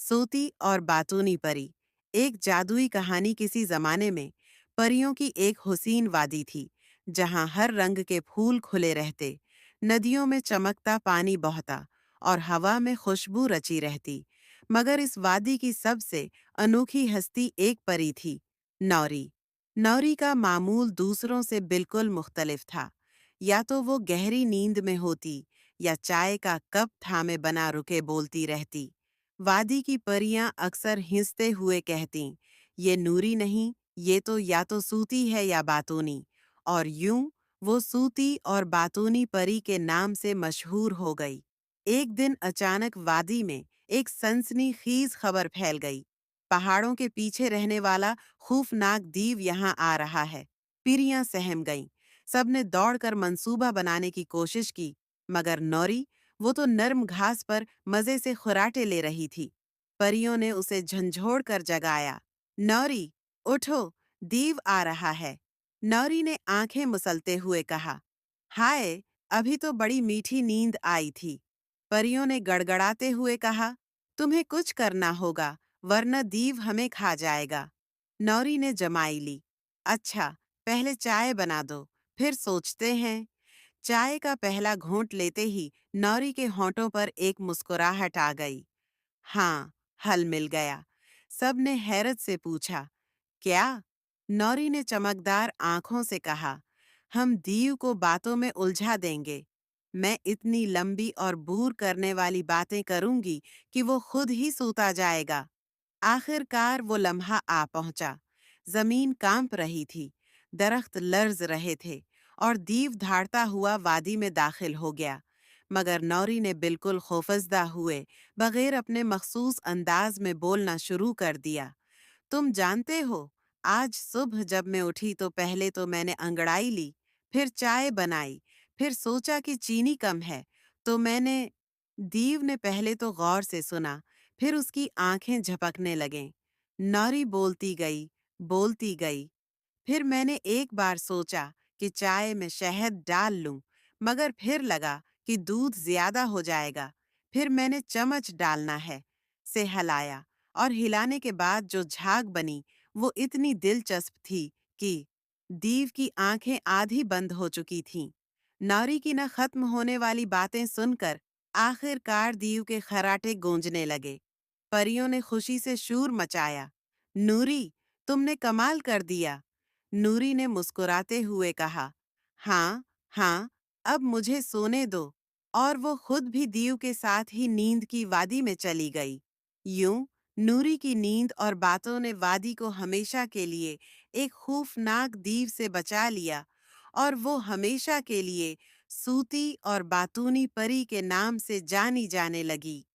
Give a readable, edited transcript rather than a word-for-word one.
सोती और बातूनी परी। एक जादुई कहानी। किसी जमाने में परियों की एक हुसीन वादी थी, जहां हर रंग के फूल खुले रहते, नदियों में चमकता पानी बहता और हवा में खुशबू रची रहती। मगर इस वादी की सबसे अनोखी हस्ती एक परी थी, नौरी। नौरी का मामूल दूसरों से बिल्कुल मुख्तलिफ था। या तो वो गहरी नींद में होती, या चाय का कप थामे बना रुके बोलती रहती। वादी की परियां अक्सर हिंसते हुए कहतीं, ये नूरी नहीं, ये तो या तो सूती है या बातूनी। और यूं वो सूती और बातूनी परी के नाम से मशहूर हो गई। एक दिन अचानक वादी में एक सनसनीखेज खबर फैल गई। पहाड़ों के पीछे रहने वाला खौफनाक दीव यहाँ आ रहा है। पिरियां सहम गईं। सबने दौड़कर मंसूबा बनाने की कोशिश की, मगर नौरी, वो तो नर्म घास पर मजे से खुराटे ले रही थी। परियों ने उसे झंझोड़ कर जगाया। नौरी, उठो, दीव आ रहा है। नौरी ने आंखें मुसलते हुए कहा, हाय, अभी तो बड़ी मीठी नींद आई थी। परियों ने गड़गड़ाते हुए कहा, तुम्हें कुछ करना होगा, वरना दीव हमें खा जाएगा। नौरी ने जमाई ली। अच्छा, पहले चाय बना दो, फिर सोचते हैं। चाय का पहला घूंट लेते ही नौरी के होंठों पर एक मुस्कुराहट आ गई। हाँ, हल मिल गया। सबने हैरत से पूछा, क्या? नौरी ने चमकदार आंखों से कहा, हम दीव को बातों में उलझा देंगे। मैं इतनी लंबी और बूर करने वाली बातें करूंगी कि वो खुद ही सूता जाएगा। आखिरकार वो लम्हा आ पहुंचा। जमीन कांप रही थी, दरख्त लर्ज रहे थे, और दीव धाड़ता हुआ वादी में दाखिल हो गया। मगर नौरी ने बिल्कुल खौफजदा हुए बगैर अपने मखसूस अंदाज में बोलना शुरू कर दिया। तुम जानते हो, आज सुबह जब मैं उठी तो पहले तो मैंने अंगड़ाई ली, फिर चाय बनाई, फिर सोचा कि चीनी कम है, तो मैंने। दीव ने पहले तो गौर से सुना, फिर उसकी आंखें झपकने लगें। नौरी बोलती गई। फिर मैंने एक बार सोचा कि चाय में शहद डाल लूं, मगर फिर लगा कि दूध ज्यादा हो जाएगा। फिर मैंने चम्मच डालना है से हिलाया, और हिलाने के बाद जो झाग बनी वो इतनी दिलचस्प थी कि दीव की आंखें आधी बंद हो चुकी थीं। नौरी की न खत्म होने वाली बातें सुनकर आखिरकार दीव के खराटे गूंजने लगे। परियों ने खुशी से शूर मचाया, नूरी, तुमने कमाल कर दिया। नूरी ने मुस्कुराते हुए कहा, हाँ, हाँ, अब मुझे सोने दो। और वो खुद भी दीव के साथ ही नींद की वादी में चली गई। यूं नूरी की नींद और बातों ने वादी को हमेशा के लिए एक खौफनाक दीव से बचा लिया, और वो हमेशा के लिए सूती और बातूनी परी के नाम से जानी जाने लगी।